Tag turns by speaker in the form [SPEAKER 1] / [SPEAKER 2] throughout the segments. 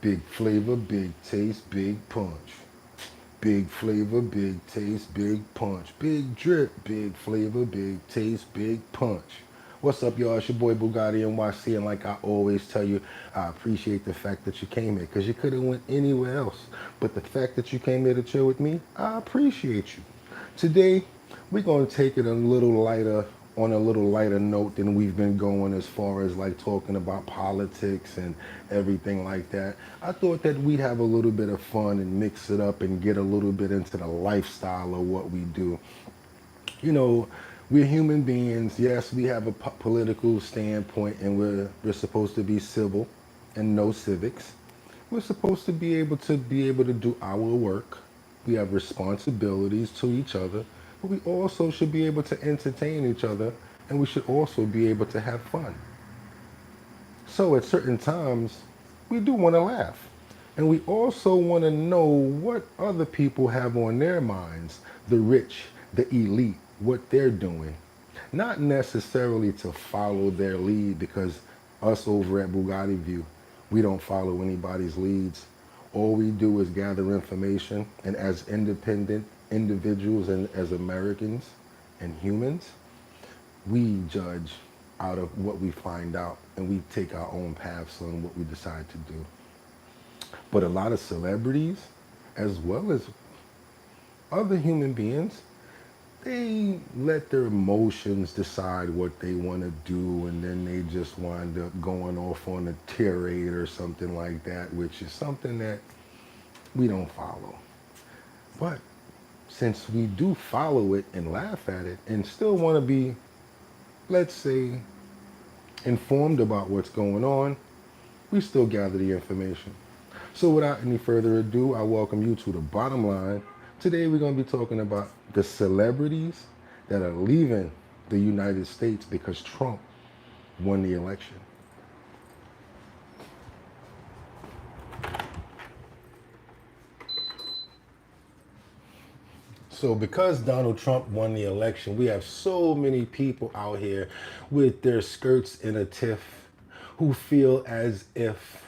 [SPEAKER 1] Big flavor, big taste, big punch. Big flavor, big taste, big punch. Big drip, big flavor, big taste, big punch. What's up, y'all? It's your boy Bugatti NYC, and like I always tell you, I appreciate the fact that you came here because you could have went anywhere else. But the fact that you came here to chill with me, I appreciate you. Today, we're gonna take it a little lighter, on a little lighter note than we've been going as far as like talking about politics and everything like that. I thought that we'd have a little bit of fun and mix it up and get a little bit into the lifestyle of what we do. You know, we're human beings. Yes, we have a political standpoint, and we're supposed to be civil and no civics. We're supposed to be able to do our work. We have responsibilities to each other, but we also should be able to entertain each other, and we should also be able to have fun. So at certain times, we do want to laugh. And we also want to know what other people have on their minds, the rich, the elite, what they're doing. Not necessarily to follow their lead, because us over at Bugatti View, we don't follow anybody's leads. All we do is gather information, and as independent individuals and as Americans and humans, we judge out of what we find out, and we take our own paths on what we decide to do. But a lot of celebrities, as well as other human beings, they let their emotions decide what they want to do, and then they just wind up going off on a tirade or something like that, which is something that we don't follow. But since we do follow it and laugh at it and still want to be, let's say, informed about what's going on, we still gather the information. So without any further ado, I welcome you to the bottom line. Today we're going to be talking about the celebrities that are leaving the United States because Trump won the election. So because Donald Trump won the election, we have so many people out here with their skirts in a tiff who feel as if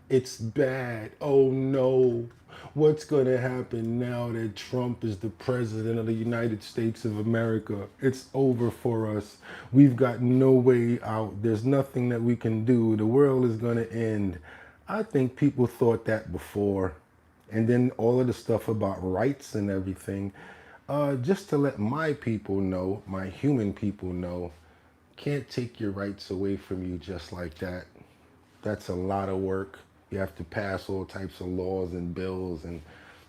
[SPEAKER 1] it's bad. Oh no. What's going to happen now that Trump is the president of the United States of America? It's over for us. We've got no way out. There's nothing that we can do. The world is going to end. I think people thought that before. And then all of the stuff about rights and everything. Just to let my people know, my human people know, can't take your rights away from you just like that. That's a lot of work. You have to pass all types of laws and bills, and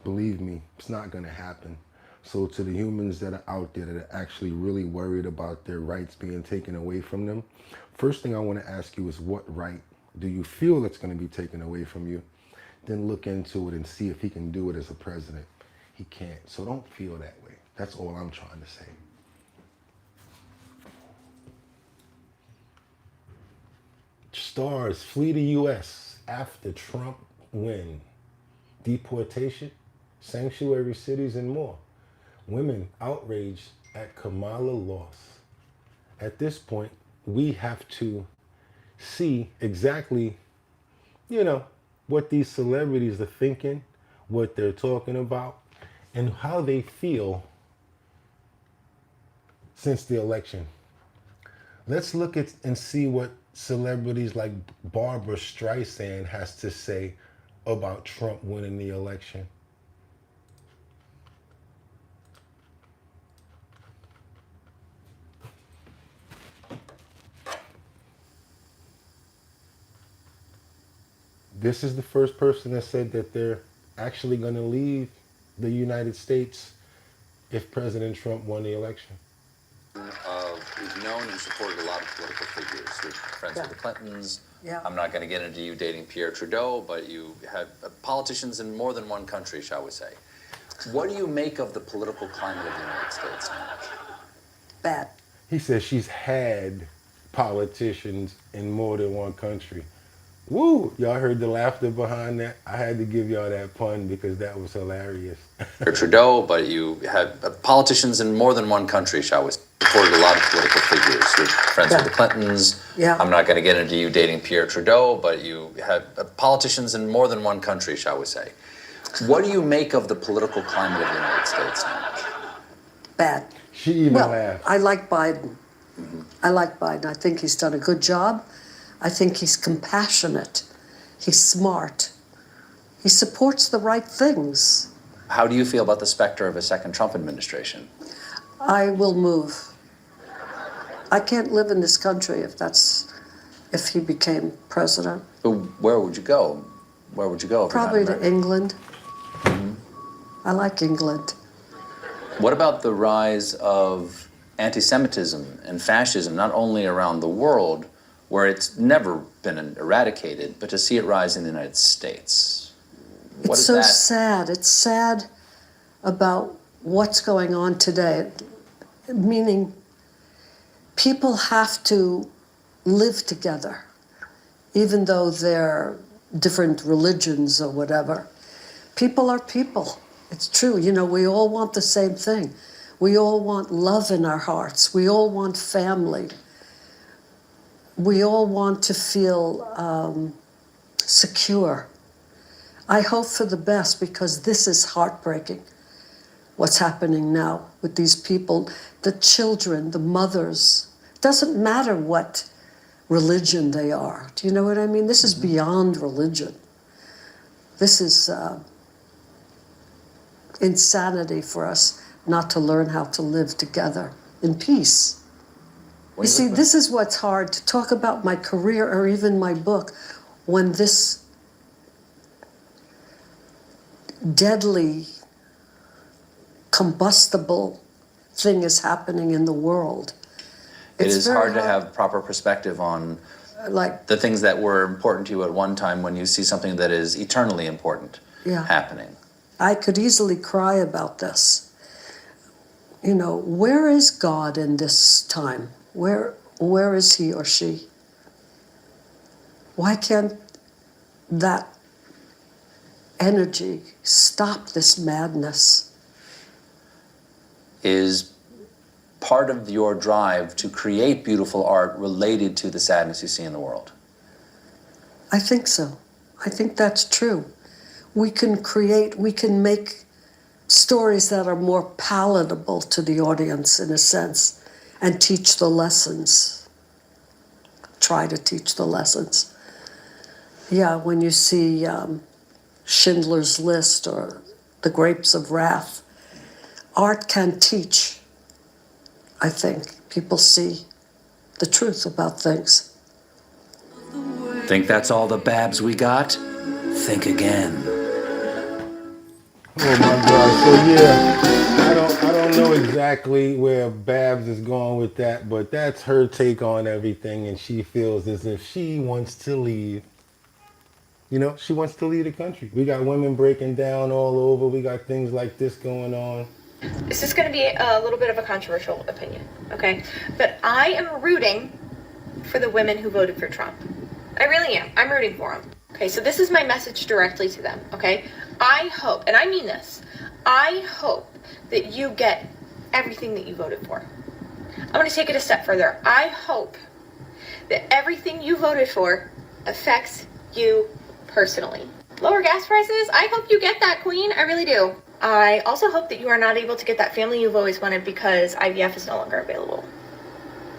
[SPEAKER 1] believe me, it's not going to happen. So to the humans that are out there that are actually really worried about their rights being taken away from them, first thing I want to ask you is, what right do you feel that's going to be taken away from you? Then look into it and see if he can do it as a president. He can't. So don't feel that way. That's all I'm trying to say. Stars flee the U.S. after Trump win. Deportation, sanctuary cities, and more. Women outraged at Kamala loss. At this point, we have to see exactly, you know, what these celebrities are thinking, what they're talking about, and how they feel since the election. Let's look at and see what celebrities like Barbara Streisand has to say about Trump winning the election. This is the first person that said that they're actually going to leave the United States if President Trump won the election.
[SPEAKER 2] We've known and supported a lot of political figures. You're friends with the Clintons.
[SPEAKER 3] Yeah.
[SPEAKER 2] I'm not going to get into you dating Pierre Trudeau, but you had politicians in more than one country, shall we say. What do you make of the political climate of the United States now?
[SPEAKER 3] Bad.
[SPEAKER 1] He says she's had politicians in more than one country. Woo! Y'all heard the laughter behind that? I had to give y'all that pun because that was hilarious.
[SPEAKER 2] Pierre Trudeau, but you had politicians in more than one country, shall we say. supported a lot of political figures. You're friends with the Clintons.
[SPEAKER 3] Yeah.
[SPEAKER 2] I'm not going to get into you dating Pierre Trudeau, but you had politicians in more than one country, shall we say. What do you make of the political climate of the United States now?
[SPEAKER 3] Bad.
[SPEAKER 1] She even
[SPEAKER 3] Well,
[SPEAKER 1] laughed.
[SPEAKER 3] I like Biden. I like Biden. I think he's done a good job. I think he's compassionate. He's smart. He supports the right things.
[SPEAKER 2] How do you feel about the specter of a second Trump administration?
[SPEAKER 3] I will move. I can't live in this country if he became president.
[SPEAKER 2] But where would you go? Where would you go? If you're not
[SPEAKER 3] Probably to
[SPEAKER 2] American?
[SPEAKER 3] England. I like England.
[SPEAKER 2] What about the rise of anti-Semitism and fascism, not only around the world, where it's never been eradicated, but to see it rise in the United States? What
[SPEAKER 3] It's
[SPEAKER 2] is
[SPEAKER 3] so
[SPEAKER 2] that?
[SPEAKER 3] sad. It's sad about what's going on today. Meaning, people have to live together, even though they're different religions or whatever. People are people. It's true. You know, we all want the same thing. We all want love in our hearts. We all want family. We all want to feel secure. I hope for the best, because this is heartbreaking, what's happening now with these people, the children, the mothers. It doesn't matter what religion they are. Do you know what I mean? This is beyond religion. This is insanity for us not to learn how to live together in peace. You see, this is what's hard to talk about my career or even my book when this deadly, combustible thing is happening in the world.
[SPEAKER 2] It
[SPEAKER 3] It's
[SPEAKER 2] is
[SPEAKER 3] very
[SPEAKER 2] hard to have proper perspective on
[SPEAKER 3] like,
[SPEAKER 2] the things that were important to you at one time when you see something that is eternally important
[SPEAKER 3] Yeah.
[SPEAKER 2] happening.
[SPEAKER 3] I could easily cry about this. You know, where is God in this time? Where is he or she? Why can't that energy stop this madness?
[SPEAKER 2] Is part of your drive to create beautiful art related to the sadness you see in the world?
[SPEAKER 3] I think so. I think that's true. We can make stories that are more palatable to the audience in a sense and teach the lessons. Try to teach the lessons. Yeah, when you see Schindler's List or The Grapes of Wrath, art can teach. I think people see the truth about things.
[SPEAKER 2] Think that's all the Babs we got? Think again.
[SPEAKER 1] Oh my God! So yeah, I don't know exactly where Babs is going with that, but that's her take on everything, and she feels as if she wants to leave. You know, she wants to leave the country. We got women breaking down all over. We got things like this going on.
[SPEAKER 4] This is going to be a little bit of a controversial opinion, okay? But I am rooting for the women who voted for Trump. I really am. I'm rooting for them. Okay, so this is my message directly to them, okay? I hope, and I mean this, I hope that you get everything that you voted for. I'm going to take it a step further. I hope that everything you voted for affects you personally. Lower gas prices? I hope you get that, Queen. I really do. I also hope that you are not able to get that family you've always wanted because IVF is no longer available.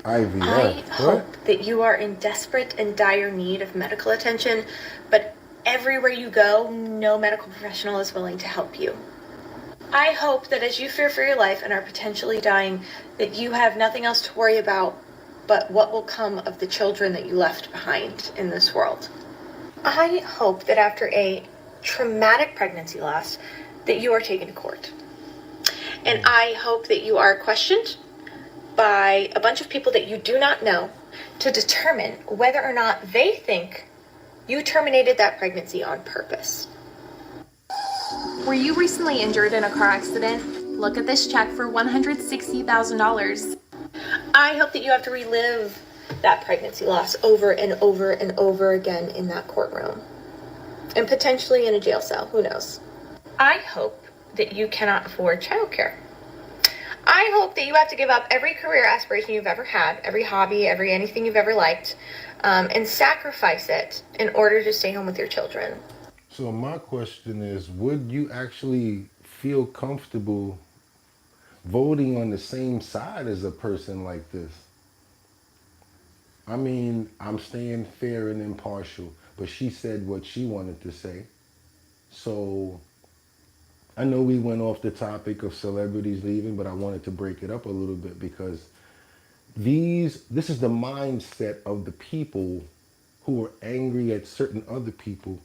[SPEAKER 1] IVF.
[SPEAKER 4] I hope
[SPEAKER 1] What?
[SPEAKER 4] that you are in desperate and dire need of medical attention, but everywhere you go, no medical professional is willing to help you. I hope that as you fear for your life and are potentially dying, that you have nothing else to worry about but what will come of the children that you left behind in this world. I hope that after a traumatic pregnancy loss, that you are taken to court. And I hope that you are questioned by a bunch of people that you do not know to determine whether or not they think you terminated that pregnancy on purpose.
[SPEAKER 5] Were you recently injured in a car accident? Look at this check for $160,000.
[SPEAKER 4] I hope that you have to relive that pregnancy loss over and over and over again in that courtroom. And potentially in a jail cell, who knows? I hope that you cannot afford childcare. I hope that you have to give up every career aspiration you've ever had, every hobby, every anything you've ever liked, and sacrifice it in order to stay home with your children.
[SPEAKER 1] So my question is, would you actually feel comfortable voting on the same side as a person like this? I mean, I'm staying fair and impartial, but she said what she wanted to say. So I know we went off the topic of celebrities leaving, but I wanted to break it up a little bit because this is the mindset of the people who are angry at certain other people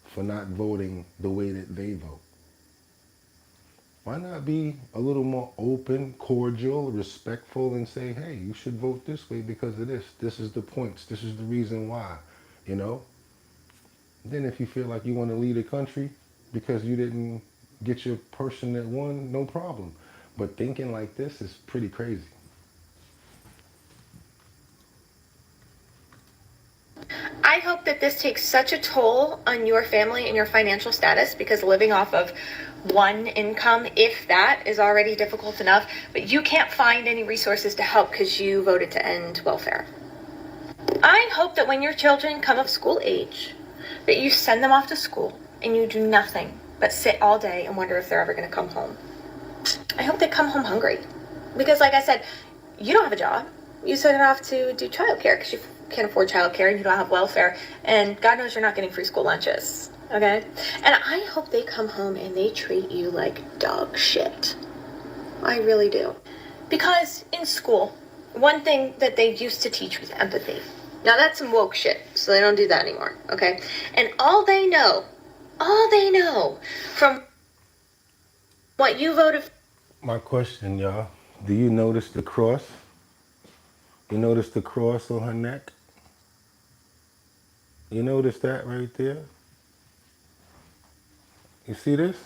[SPEAKER 1] for not voting the way that they vote. Why not be a little more open, cordial, respectful, and say, hey, you should vote this way because of this. This is the points. This is the reason why, you know? Then if you feel like you want to lead a country because you didn't get your person that won, no problem. But thinking like this is pretty crazy.
[SPEAKER 4] I hope that this takes such a toll on your family and your financial status because living off of one income, if that, is already difficult enough, but you can't find any resources to help because you voted to end welfare. I hope that when your children come of school age, that you send them off to school and you do nothing but sit all day and wonder if they're ever going to come home. I hope they come home hungry because, like I said, you don't have a job. You send it off to do childcare because you can't afford childcare and you don't have welfare, and God knows you're not getting free school lunches. Okay? And I hope they come home and they treat you like dog shit. I really do. Because in school, one thing that they used to teach was empathy. Now that's some woke shit, so they don't do that anymore, okay? And all they know from what you voted for.
[SPEAKER 1] My question, y'all, do you notice the cross? You notice the cross on her neck? You notice that right there? You see this?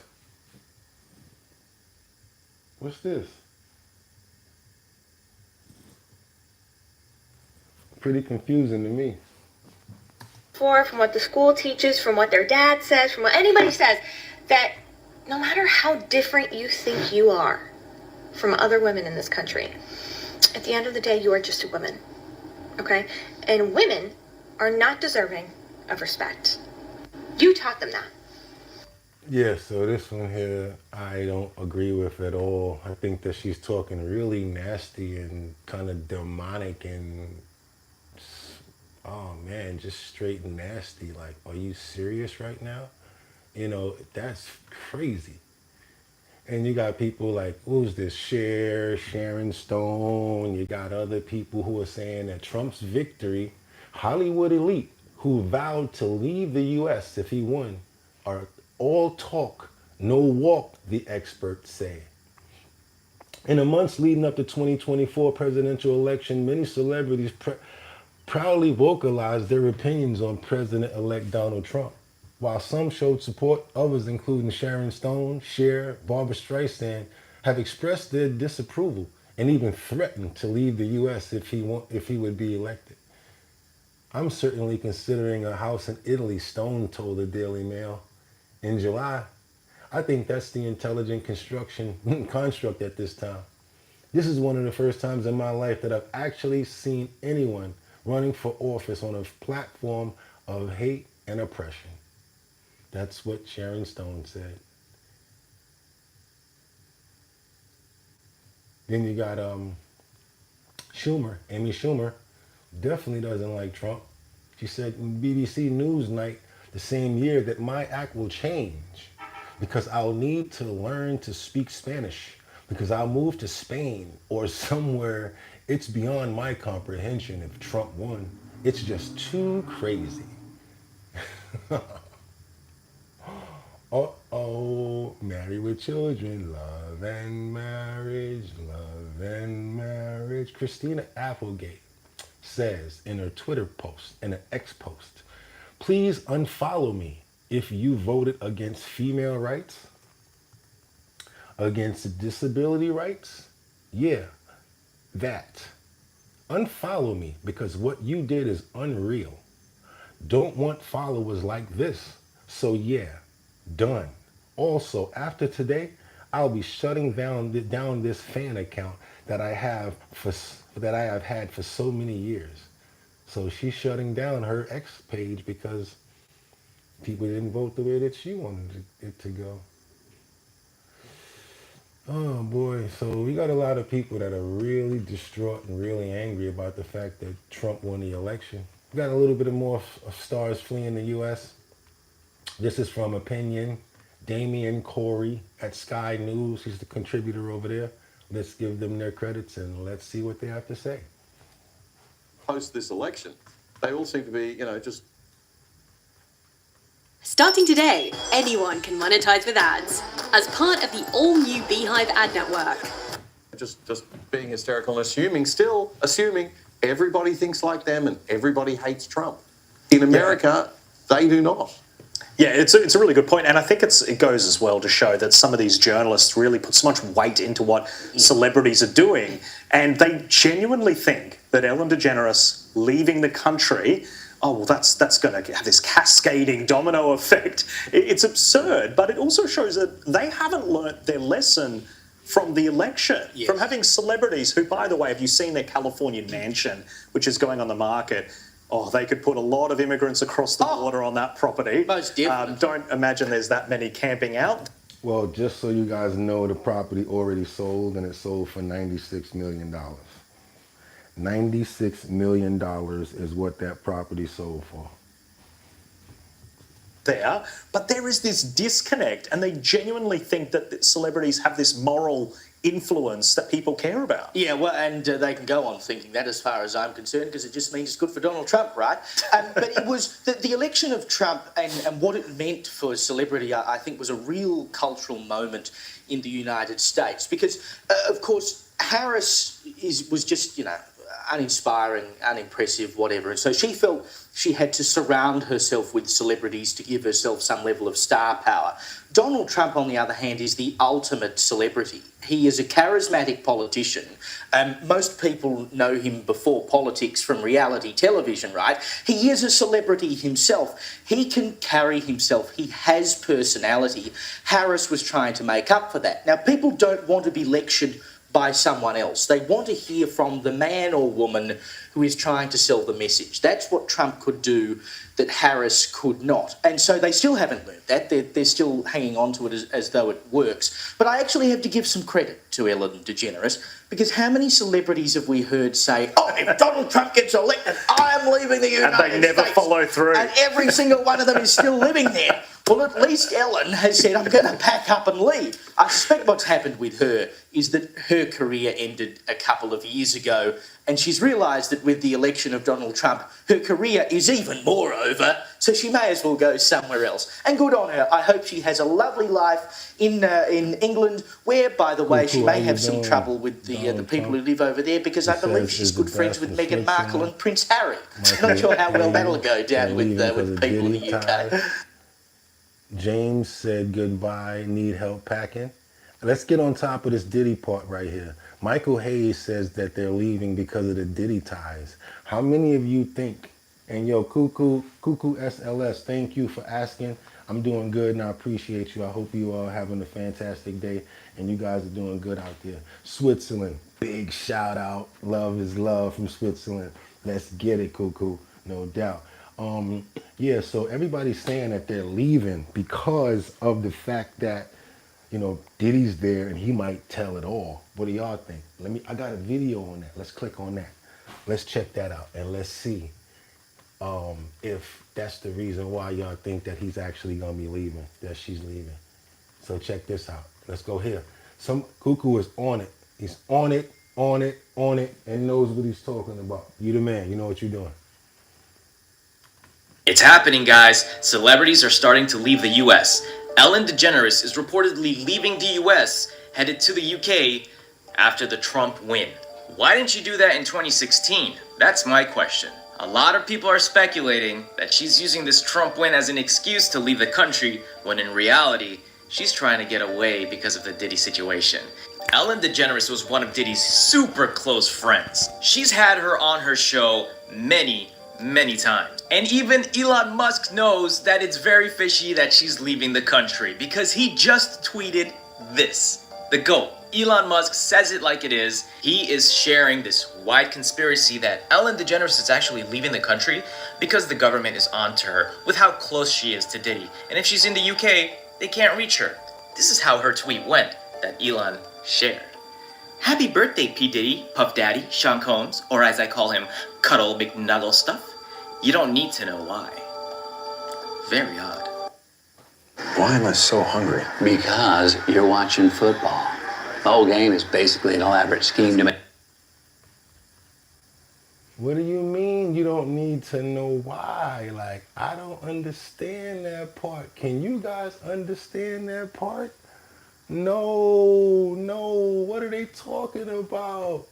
[SPEAKER 1] What's this? Pretty confusing to me.
[SPEAKER 4] From what the school teaches, from what their dad says, from what anybody says, that no matter how different you think you are from other women in this country, at the end of the day, you are just a woman, okay? And women are not deserving of respect. You taught them that.
[SPEAKER 1] Yeah, so this one here, I don't agree with at all. I think that she's talking really nasty and kind of demonic and, oh man, just straight nasty. Like, are you serious right now? You know, that's crazy. And you got people like, who's this? Sharon Stone. You got other people who are saying that Trump's victory, Hollywood elite who vowed to leave the U.S. if he won, are all talk, no walk, the experts say. In the months leading up to 2024 presidential election, many celebrities proudly vocalized their opinions on President-elect Donald Trump. While some showed support, others, including Sharon Stone, Cher, Barbara Streisand, have expressed their disapproval and even threatened to leave the U.S. if he would be elected. I'm certainly considering a house in Italy, Stone told the Daily Mail. In July, I think that's the intelligent construct at this time. This is one of the first times in my life that I've actually seen anyone running for office on a platform of hate and oppression. That's what Sharon Stone said. Then you got Schumer. Amy Schumer definitely doesn't like Trump. She said in BBC Newsnight the same year that my act will change because I'll need to learn to speak Spanish because I'll move to Spain or somewhere. It's beyond my comprehension if Trump won. It's just too crazy. Uh-oh, married with children, love and marriage, love and marriage. Christina Applegate says in her Twitter post, in an X post, please unfollow me if you voted against female rights, against disability rights. Yeah, that. Unfollow me because what you did is unreal. Don't want followers like this. So yeah, done. Also, after today, I'll be shutting down this fan account that I have had for so many years. So she's shutting down her X page because people didn't vote the way that she wanted it to go. Oh boy, so we got a lot of people that are really distraught and really angry about the fact that Trump won the election. We got a little bit more of stars fleeing the U.S. This is from Opinion. Damian Corey at Sky News. He's the contributor over there. Let's give them their credits and let's see what they have to say.
[SPEAKER 6] Post this election, they all seem to be, just
[SPEAKER 7] Starting today, anyone can monetize with ads as part of the all-new Beehive ad network.
[SPEAKER 6] just being hysterical and assuming everybody thinks like them and everybody hates Trump. In America, they do not.
[SPEAKER 8] Yeah, it's a really good point, and I think it goes as well to show that some of these journalists really put so much weight into what celebrities are doing, and they genuinely think that Ellen DeGeneres leaving the country, oh well, that's going to have this cascading domino effect. It's absurd, but it also shows that they haven't learnt their lesson from the election, from having celebrities who, by the way, have you seen their California mansion, which is going on the market? Oh, they could put a lot of immigrants across the border on that property.
[SPEAKER 9] Most definitely.
[SPEAKER 8] Don't imagine there's that many camping out.
[SPEAKER 1] Well, just so you guys know, the property already sold, and it sold for $96 million. $96 million is what that property sold for.
[SPEAKER 8] There, but there is this disconnect, and they genuinely think that celebrities have this moral influence that people care about.
[SPEAKER 9] Yeah, well, and they can go on thinking that as far as I'm concerned, because it just means it's good for Donald Trump, right? But it was the election of Trump and what it meant for celebrity, I think, was a real cultural moment in the United States. Because, of course, Harris was just, uninspiring, unimpressive, whatever. And so she felt she had to surround herself with celebrities to give herself some level of star power. Donald Trump, on the other hand, is the ultimate celebrity. He is a charismatic politician. Most people know him before politics from reality television, right? He is a celebrity himself. He can carry himself. He has personality. Harris was trying to make up for that. Now, people don't want to be lectured by someone else. They want to hear from the man or woman who is trying to sell the message. That's what Trump could do that Harris could not. And so they still haven't learned that. They're still hanging on to it as though it works. But I actually have to give some credit to Ellen DeGeneres, because how many celebrities have we heard say, oh, if Donald Trump gets elected, I'm leaving the United States.
[SPEAKER 8] And they never follow through.
[SPEAKER 9] And every single one of them is still living there. Well, at least Ellen has said, I'm going to pack up and leave. I suspect what's happened with her is that her career ended a couple of years ago, and she's realised that with the election of Donald Trump, her career is even more over, so she may as well go somewhere else. And good on her. I hope she has a lovely life in England, where, by the way, she may have some trouble with the people who live over there, because I believe she's good friends with Meghan Markle and Prince Harry. Not sure how well that'll go down with people in the UK.
[SPEAKER 1] James said goodbye, need help packing. Let's get on top of this Diddy part right here. Michael Hayes says that they're leaving because of the Diddy ties. How many of you think, and yo, Cuckoo SLS, thank you for asking. I'm doing good and I appreciate you. I hope you are having a fantastic day and you guys are doing good out there. Switzerland, big shout out. Love is love from Switzerland. Let's get it, Cuckoo, no doubt. Yeah, so everybody's saying that they're leaving because of the fact that, Diddy's there and he might tell it all. What do y'all think? I got a video on that. Let's click on that. Let's check that out and let's see if that's the reason why y'all think that he's actually gonna be leaving, that she's leaving. So check this out. Let's go here. Some Cuckoo is on it. He's on it, and knows what he's talking about. You the man. You know what you're doing.
[SPEAKER 10] It's happening, guys. Celebrities are starting to leave the US. Ellen DeGeneres is reportedly leaving the US, headed to the UK after the Trump win. Why didn't you do that in 2016? That's my question. A lot of people are speculating that she's using this Trump win as an excuse to leave the country, when in reality, she's trying to get away because of the Diddy situation. Ellen DeGeneres was one of Diddy's super close friends. She's had her on her show many times. And even Elon Musk knows that it's very fishy that she's leaving the country, because he just tweeted this. The GOAT, Elon Musk, says it like it is. He is sharing this wide conspiracy that Ellen DeGeneres is actually leaving the country because the government is onto her with how close she is to Diddy. And if she's in the UK, they can't reach her. This is how her tweet went that Elon shared. Happy birthday, P. Diddy, Puff Daddy, Sean Combs, or as I call him, Cuddle McNuggle Stuff. You don't need to know why. Very odd.
[SPEAKER 11] Why am I so hungry?
[SPEAKER 12] Because you're watching football. The whole game is basically an elaborate scheme to make.
[SPEAKER 1] What do you mean you don't need to know why? Like, I don't understand that part. Can you guys understand that part? No, what are they talking about?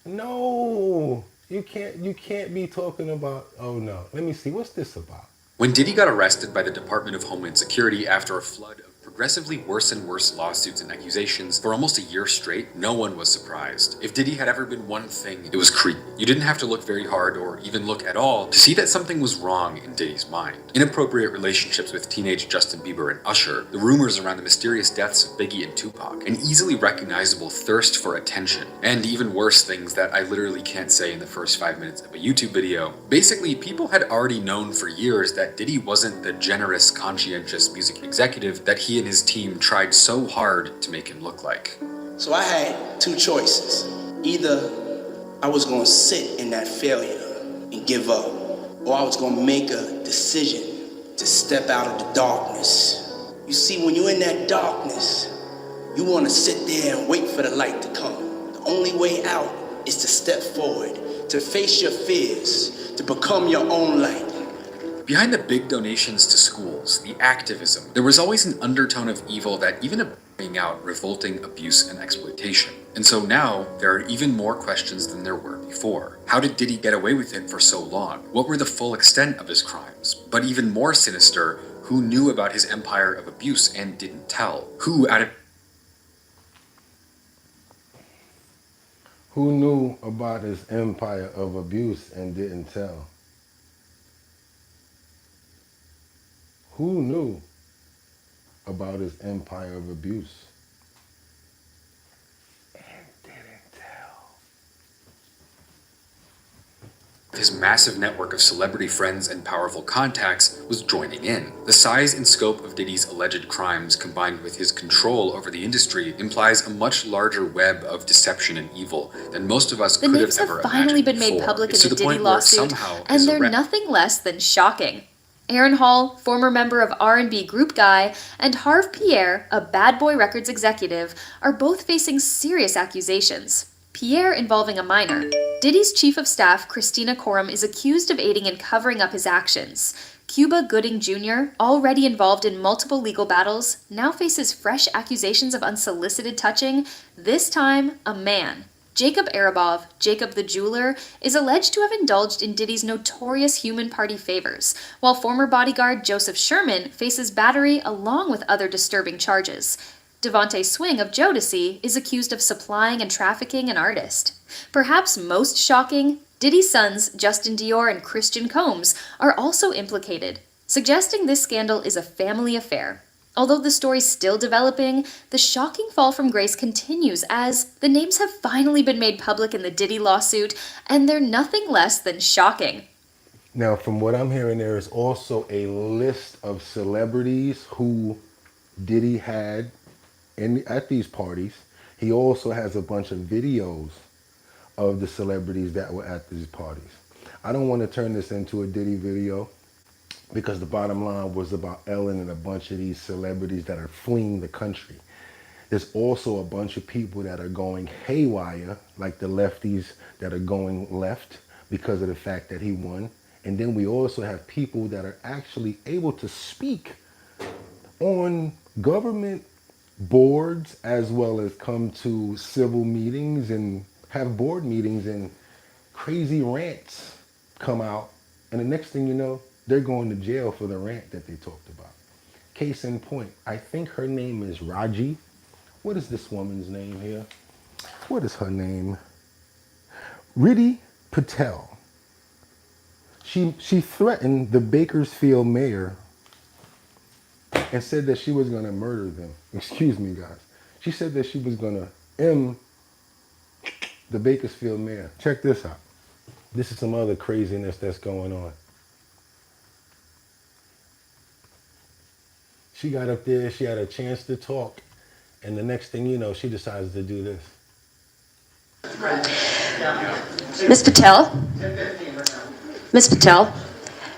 [SPEAKER 1] No, you can't be talking about, oh no. Let me see, what's this about?
[SPEAKER 13] When Diddy got arrested by the Department of Homeland Security after a flood of progressively worse and worse lawsuits and accusations for almost a year straight, no one was surprised. If Diddy had ever been one thing, it was creepy. You didn't have to look very hard or even look at all to see that something was wrong in Diddy's mind. Inappropriate relationships with teenage Justin Bieber and Usher, the rumors around the mysterious deaths of Biggie and Tupac, an easily recognizable thirst for attention, and even worse things that I literally can't say in the first 5 minutes of a YouTube video. Basically, people had already known for years that Diddy wasn't the generous, conscientious music executive that he and his team tried so hard to make him look like.
[SPEAKER 14] So I had two choices. Either I was gonna sit in that failure and give up, or I was gonna make a decision to step out of the darkness. You see, when you're in that darkness, you wanna sit there and wait for the light to come. The only way out is to step forward, to face your fears, to become your own light.
[SPEAKER 13] Behind the big donations to schools, the activism, there was always an undertone of evil that even a bring out revolting abuse and exploitation. And so now, there are even more questions than there were before. How did Diddy get away with it for so long? What were the full extent of his crimes? But even more sinister, who knew about his empire of abuse and didn't tell? Who
[SPEAKER 1] knew about his empire of abuse and didn't tell? Who knew about his empire of abuse and didn't tell?
[SPEAKER 13] His massive network of celebrity friends and powerful contacts was joining in. The size and scope of Diddy's alleged crimes combined with his control over the industry implies a much larger web of deception and evil than most of us could have ever imagined.
[SPEAKER 15] The names have finally been made public in the Diddy lawsuit, and they're nothing less than shocking. Aaron Hall, former member of R&B Group Guy, and Harve Pierre, a Bad Boy Records executive, are both facing serious accusations. Pierre involving a minor. Diddy's chief of staff, Christina Coram, is accused of aiding and covering up his actions. Cuba Gooding Jr., already involved in multiple legal battles, now faces fresh accusations of unsolicited touching, this time a man. Jacob Arabov, Jacob the Jeweler, is alleged to have indulged in Diddy's notorious human party favors, while former bodyguard Joseph Sherman faces battery along with other disturbing charges. Devontae Swing of Jodeci is accused of supplying and trafficking an artist. Perhaps most shocking, Diddy's sons, Justin Dior and Christian Combs, are also implicated, suggesting this scandal is a family affair. Although the story's still developing, the shocking fall from grace continues as the names have finally been made public in the Diddy lawsuit, and they're nothing less than shocking.
[SPEAKER 1] Now, from what I'm hearing, there is also a list of celebrities who Diddy had at these parties. He also has a bunch of videos of the celebrities that were at these parties. I don't want to turn this into a Diddy video, because the bottom line was about Ellen and a bunch of these celebrities that are fleeing the country. There's also a bunch of people that are going haywire, like the lefties that are going left because of the fact that he won. And then we also have people that are actually able to speak on government boards as well as come to civil meetings and have board meetings, and crazy rants come out. And the next thing you know, they're going to jail for the rant that they talked about. Case in point, I think her name is Raji. What is this woman's name here? What is her name? Riddhi Patel. She threatened the Bakersfield mayor and said that she was going to murder them. Excuse me, guys. She said that she was gonna the Bakersfield mayor. Check this out. This is some other craziness that's going on. She got up there, she had a chance to talk, and the next thing you know, she decides to do this.
[SPEAKER 16] Ms. Patel? Ms. Patel,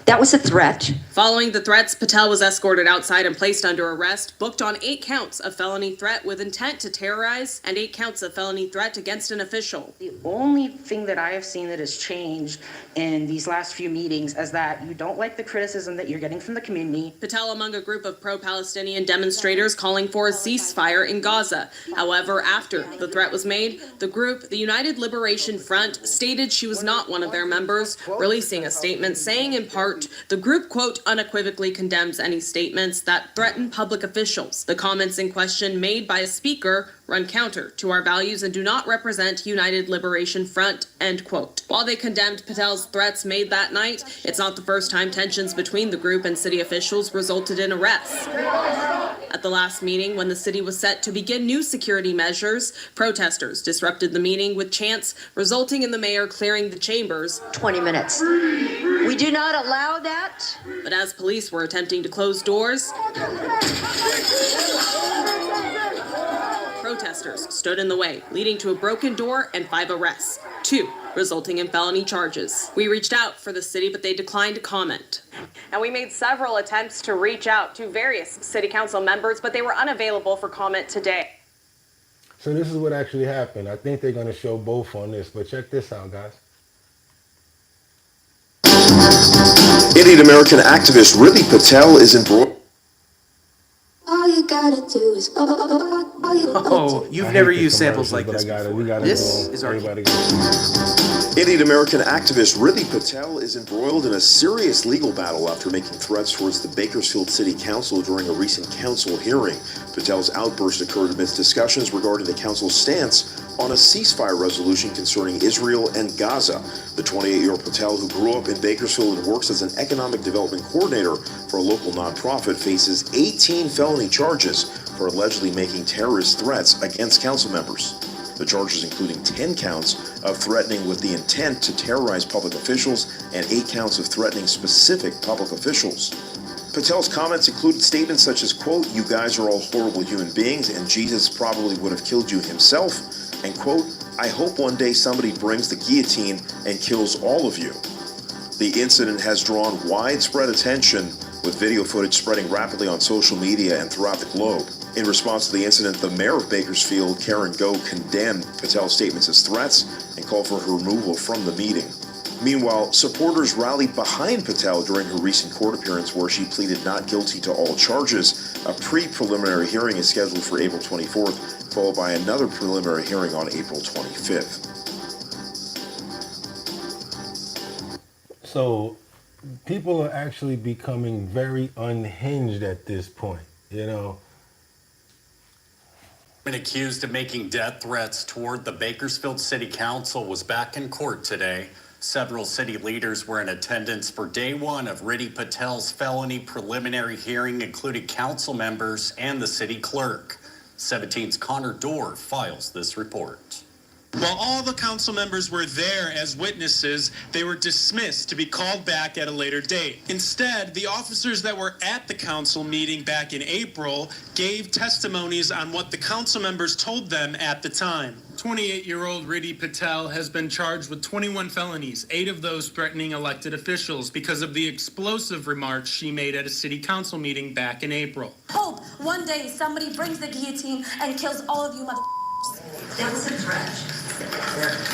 [SPEAKER 16] that was a threat.
[SPEAKER 17] Following the threats, Patel was escorted outside and placed under arrest, booked on 8 counts of felony threat with intent to terrorize and 8 counts of felony threat against an official.
[SPEAKER 18] The only thing that I have seen that has changed in these last few meetings is that you don't like the criticism that you're getting from the community.
[SPEAKER 17] Patel among a group of pro-Palestinian demonstrators calling for a ceasefire in Gaza. However, after the threat was made, the group, the United Liberation Front, stated she was not one of their members, releasing a statement saying in part, the group, quote, unequivocally condemns any statements that threaten public officials. The comments in question made by a speaker run counter to our values and do not represent United Liberation Front, end quote. While they condemned Patel's threats made that night, it's not the first time tensions between the group and city officials resulted in arrests. At the last meeting, when the city was set to begin new security measures, protesters disrupted the meeting with chants, resulting in the mayor clearing the chambers.
[SPEAKER 16] 20 minutes. We do not allow that.
[SPEAKER 17] But as police were attempting to close doors, protesters stood in the way, leading to a broken door and 5 arrests, 2 resulting in felony charges. We reached out for the city, but they declined to comment. And we made several attempts to reach out to various city council members, but they were unavailable for comment today.
[SPEAKER 1] So this is what actually happened. I think they're going to show both on this, but check this out, guys.
[SPEAKER 11] Indian American activist Riddhi Patel is embroiled.
[SPEAKER 19] All you gotta do is
[SPEAKER 20] Oh, you've never used samples like this before. This is our
[SPEAKER 11] Indian American activist Riddhi Patel is embroiled in a serious legal battle after making threats towards the Bakersfield City Council during a recent council hearing. Patel's outburst occurred amidst discussions regarding the council's stance on a ceasefire resolution concerning Israel and Gaza. The 28-year-old Patel, who grew up in Bakersfield and works as an economic development coordinator for a local nonprofit, faces 18 felony charges for allegedly making terrorist threats against council members. The charges including 10 counts of threatening with the intent to terrorize public officials and 8 counts of threatening specific public officials. Patel's comments included statements such as, quote, "You guys are all horrible human beings and Jesus probably would have killed you himself," and, quote, "I hope one day somebody brings the guillotine and kills all of you." The incident has drawn widespread attention, with video footage spreading rapidly on social media and throughout the globe. In response to the incident, the mayor of Bakersfield, Karen Goh, condemned Patel's statements as threats and called for her removal from the meeting. Meanwhile, supporters rallied behind Patel during her recent court appearance where she pleaded not guilty to all charges. A pre-preliminary hearing is scheduled for April 24th, followed by another preliminary hearing on April 25th.
[SPEAKER 1] So people are actually becoming very unhinged at this point, you know.
[SPEAKER 21] Been accused of making death threats toward the Bakersfield City Council was back in court today. Several city leaders were in attendance for day 1 of Riddhi Patel's felony preliminary hearing, including council members and the city clerk. 17's Connor Dorr files this report.
[SPEAKER 22] While all the council members were there as witnesses, they were dismissed to be called back at a later date. Instead, the officers that were at the council meeting back in April gave testimonies on what the council members told them at the time. 28-year-old Riddhi Patel has been charged with 21 felonies, 8 of those threatening elected officials because of the explosive remarks she made at a city council meeting back in April.
[SPEAKER 19] hope one day somebody brings the guillotine and kills all of you mother.
[SPEAKER 23] That was a threat.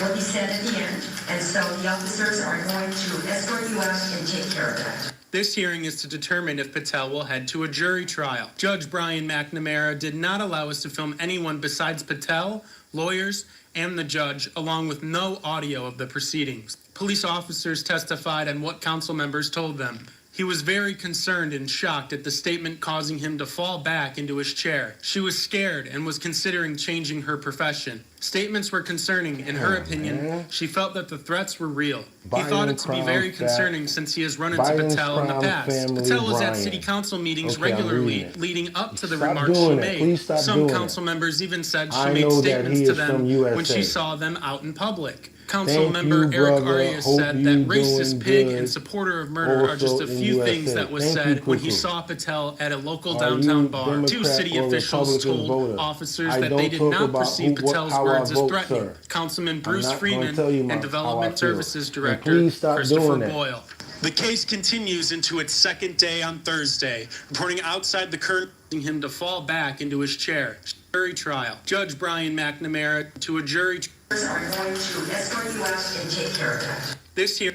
[SPEAKER 23] What he said at the end, and so the officers are going to escort you out and take care of that.
[SPEAKER 22] This hearing is to determine if Patel will head to a jury trial. Judge Brian McNamara did not allow us to film anyone besides Patel, lawyers, and the judge, along with no audio of the proceedings. Police officers testified on what council members told them. He was very concerned and shocked at the statement causing him to fall back into his chair. She was scared and was considering changing her profession. Statements were concerning. In her opinion, she felt that the threats were real. He thought it to be very concerning since he has run into Patel in the past. Patel was at city council meetings regularly leading up to the remarks she made. Some council members even said she made statements to them when she saw them out in public. Council member Eric Arias said that racist pig and supporter of murder are just a few things that was said when he saw Patel at a local downtown bar. Two city officials told officers that they did not perceive Patel's words as threatening. Councilman Bruce Freeman and Development Services Director Christopher Boyle. The case continues into its second day on Thursday, reporting outside the current him to fall back into his chair. Jury trial. Judge Brian McNamara to a jury trial.
[SPEAKER 23] Are going to escort you out and take care of that.
[SPEAKER 22] This here.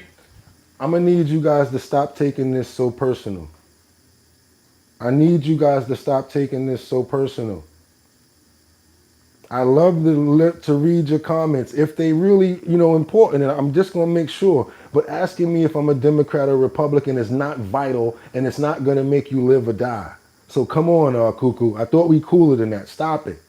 [SPEAKER 1] I'm going to need you guys to stop taking this so personal. I need you guys to stop taking this so personal. I love to read your comments. If they really, important, and I'm just going to make sure. But asking me if I'm a Democrat or Republican is not vital, and it's not going to make you live or die. So come on, Cuckoo. I thought we cooler than that. Stop it.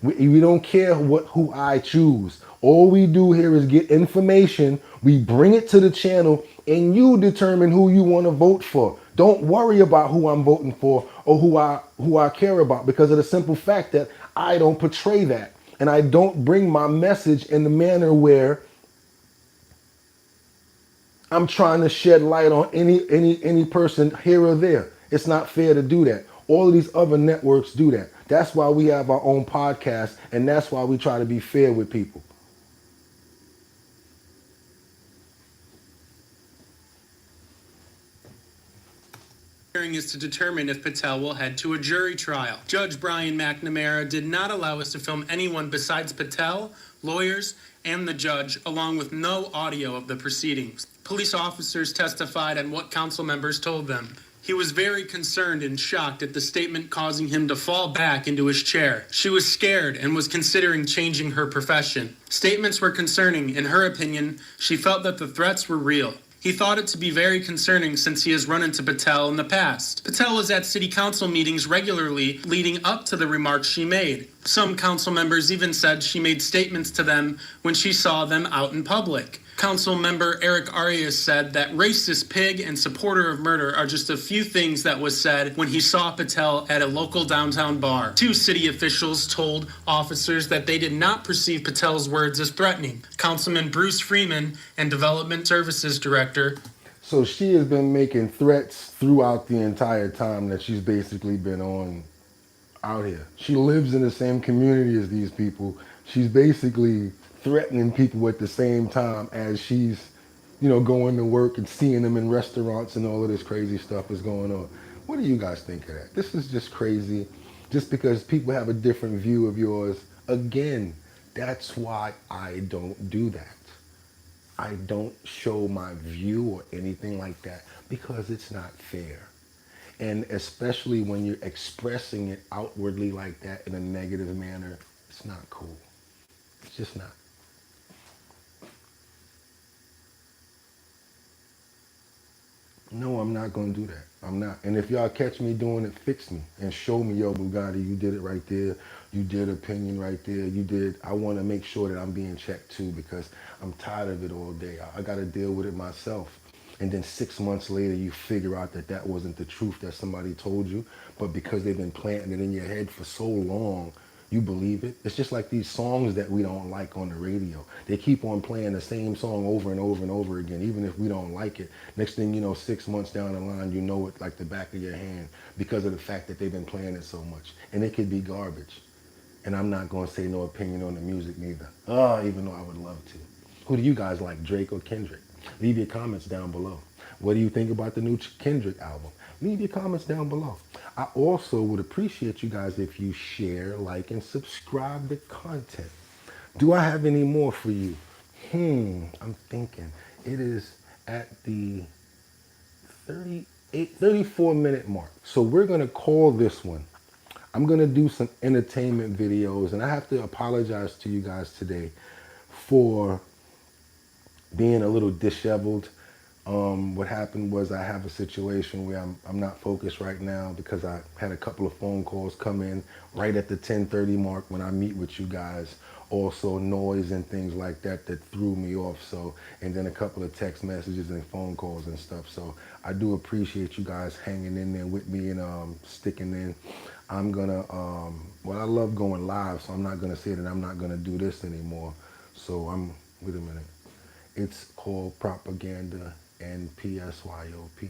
[SPEAKER 1] We don't care who I choose. All we do here is get information. We bring it to the channel, and you determine who you want to vote for. Don't worry about who I'm voting for or who I care about, because of the simple fact that I don't portray that, and I don't bring my message in the manner where I'm trying to shed light on any person here or there. It's not fair to do that. All of these other networks do that. That's why we have our own podcast, and that's why we try to be fair with people.
[SPEAKER 22] Hearing is to determine if Patel will head to a jury trial. Judge Brian McNamara did not allow us to film anyone besides Patel, lawyers, and the judge, along with no audio of the proceedings. Police officers testified on what council members told them. He was very concerned and shocked at the statement causing him to fall back into his chair. She was scared and was considering changing her profession. Statements were concerning. In her opinion, she felt that the threats were real. He thought it to be very concerning since he has run into Patel in the past. Patel was at city council meetings regularly leading up to the remarks she made. Some council members even said she made statements to them when she saw them out in public. Council member Eric Arias said that racist pig and supporter of murder are just a few things that was said when he saw Patel at a local downtown bar. Two city officials told officers that they did not perceive Patel's words as threatening. Councilman Bruce Freeman and Development Services Director.
[SPEAKER 1] So she has been making threats throughout the entire time that she's basically been on out here. She lives in the same community as these people. She's basically threatening people at the same time as she's, going to work and seeing them in restaurants, and all of this crazy stuff is going on. What do you guys think of that? This is just crazy. Just because people have a different view of yours. Again, that's why I don't do that. I don't show my view or anything like that, because it's not fair. And especially when you're expressing it outwardly like that in a negative manner, it's not cool. It's just not. No, I'm not going to do that. I'm not. And if y'all catch me doing it, fix me and show me, yo, Bugatti, you did it right there. You did opinion right there. You did. I want to make sure that I'm being checked too, because I'm tired of it all day. I got to deal with it myself. And then 6 months later, you figure out that that wasn't the truth that somebody told you. But because they've been planting it in your head for so long, you believe it. It's just like these songs that we don't like on the radio. They keep on playing the same song over and over and over again, even if we don't like it. Next thing you know, 6 months down the line, you know it like the back of your hand, because of the fact that they've been playing it so much. And it could be garbage. And I'm not going to say no opinion on the music neither. Even though I would love to. Who do you guys like, Drake or Kendrick? Leave your comments down below. What do you think about the new Kendrick album? Leave your comments down below. I also would appreciate you guys if you share, like, and subscribe to content. Do I have any more for you? I'm thinking. It is at the 34-minute mark. So we're going to call this one. I'm going to do some entertainment videos, and I have to apologize to you guys today for being a little disheveled. What happened was I have a situation where I'm not focused right now because I had a couple of phone calls come in right at the 10:30 mark when I meet with you guys. Also noise and things like that threw me off. So, and then a couple of text messages and phone calls and stuff. So I do appreciate you guys hanging in there with me and sticking in. I'm gonna, well, I love going live, so I'm not gonna say that I'm not gonna do this anymore. So wait a minute. It's called Propaganda and PSYOP.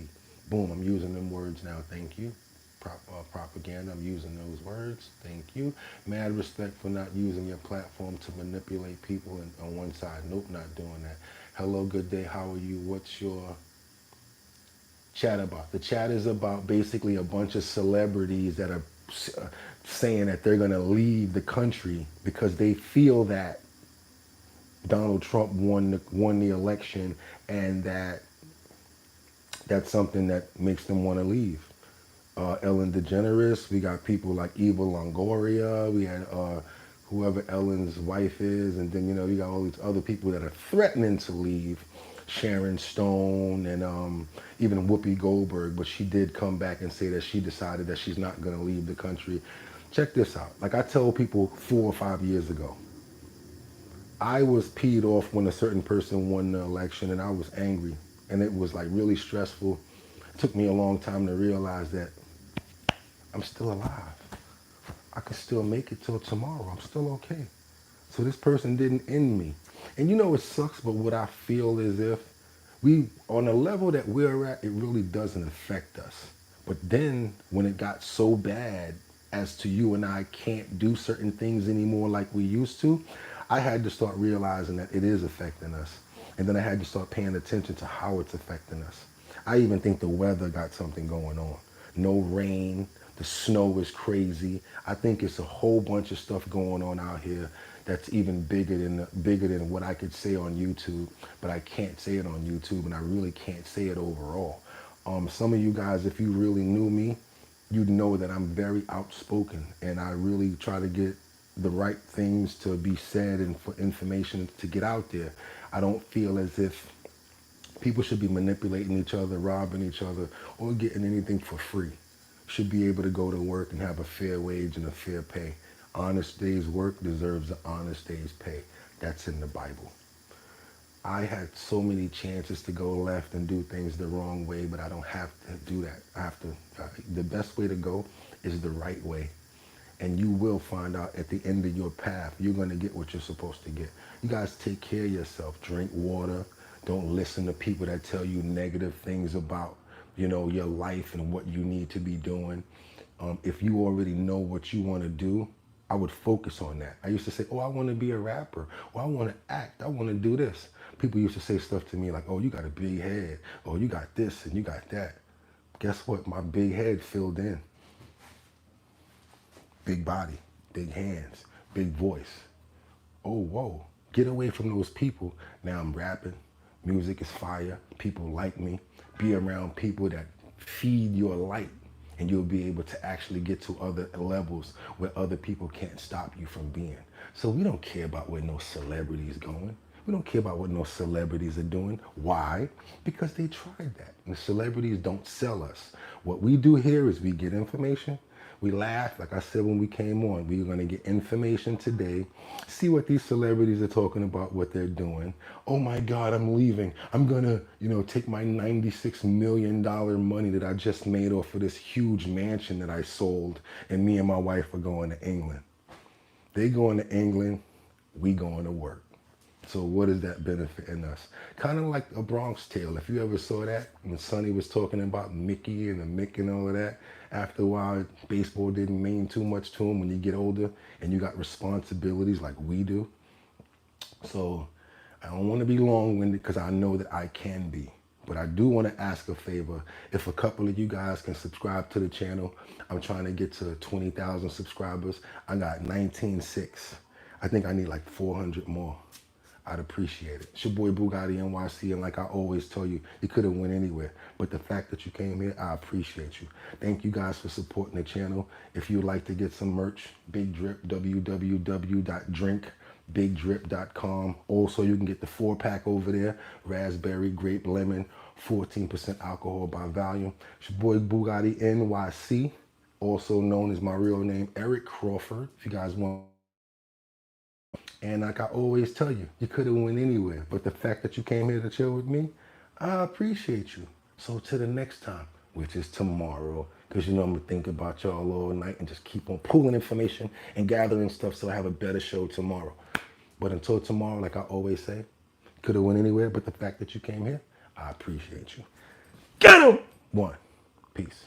[SPEAKER 1] Boom, I'm using them words now, thank you. Propaganda, I'm using those words, thank you. Mad respect for not using your platform to manipulate people on one side. Nope, not doing that. Hello, good day, how are you? What's your chat about? The chat is about basically a bunch of celebrities that are saying that they're gonna leave the country because they feel that Donald Trump won the election, and that's something that makes them want to leave. Ellen DeGeneres, we got people like Eva Longoria, we had whoever Ellen's wife is, and then you got all these other people that are threatening to leave. Sharon Stone and even Whoopi Goldberg, but she did come back and say that she decided that she's not going to leave the country. Check this out. Like I tell people 4 or 5 years ago, I was peed off when a certain person won the election, and I was angry, and it was like really stressful. It took me a long time to realize that I'm still alive. I can still make it till tomorrow. I'm still okay. So this person didn't end me. And it sucks, but what I feel is if on the level that we're at, it really doesn't affect us. But then when it got so bad as to you and I can't do certain things anymore like we used to, I had to start realizing that it is affecting us. And then I had to start paying attention to how it's affecting us. I even think the weather got something going on. No rain, the snow is crazy. I think it's a whole bunch of stuff going on out here that's even bigger than what I could say on YouTube, but I can't say it on YouTube, and I really can't say it overall. Some of you guys, if you really knew me, you'd know that I'm very outspoken, and I really try to get the right things to be said and for information to get out there. I don't feel as if people should be manipulating each other, robbing each other, or getting anything for free. Should be able to go to work and have a fair wage and a fair pay. Honest day's work deserves an honest day's pay. That's in the Bible. I had so many chances to go left and do things the wrong way, but I don't have to do that. The best way to go is the right way. And you will find out at the end of your path, you're going to get what you're supposed to get. You guys take care of yourself. Drink water. Don't listen to people that tell you negative things about, your life and what you need to be doing. If you already know what you want to do, I would focus on that. I used to say, oh, I want to be a rapper. Or I want to act. I want to do this. People used to say stuff to me like, oh, you got a big head. Oh, you got this and you got that. Guess what? My big head filled in. Big body, big hands, big voice. Oh, whoa. Get away from those people. Now I'm rapping. Music is fire. People like me. Be around people that feed your light, and you'll be able to actually get to other levels where other people can't stop you from being. So we don't care about where no celebrities going. We don't care about what no celebrities are doing. Why? Because they tried that. And the celebrities don't sell us. What we do here is we get information. We laugh, like I said when we came on, we're gonna get information today, see what these celebrities are talking about, what they're doing. Oh my God, I'm leaving. I'm gonna, take my $96 million money that I just made off of this huge mansion that I sold, and me and my wife are going to England. They going to England, we going to work. So what is that benefiting us? Kind of like A Bronx Tale. If you ever saw that, when Sonny was talking about Mickey and the Mick and all of that, after a while, baseball didn't mean too much to him when you get older and you got responsibilities like we do. So I don't want to be long-winded because I know that I can be. But I do want to ask a favor. If a couple of you guys can subscribe to the channel, I'm trying to get to 20,000 subscribers. I got 19.6. I think I need like 400 more. I'd appreciate it. It's your boy Bugatti NYC, and like I always tell you, you could have went anywhere. But the fact that you came here, I appreciate you. Thank you guys for supporting the channel. If you'd like to get some merch, Big Drip, www.drinkbigdrip.com. Also, you can get the 4-pack over there, raspberry, grape, lemon, 14% alcohol by volume. It's your boy Bugatti NYC, also known as my real name, Eric Crawford, if you guys want. And like I always tell you, you could have went anywhere, but the fact that you came here to chill with me, I appreciate you. So till the next time, which is tomorrow, because you know I'm gonna think about y'all all night and just keep on pulling information and gathering stuff so I have a better show tomorrow. But until tomorrow, like I always say, could have went anywhere, but the fact that you came here, I appreciate you. Get him! 1. Peace.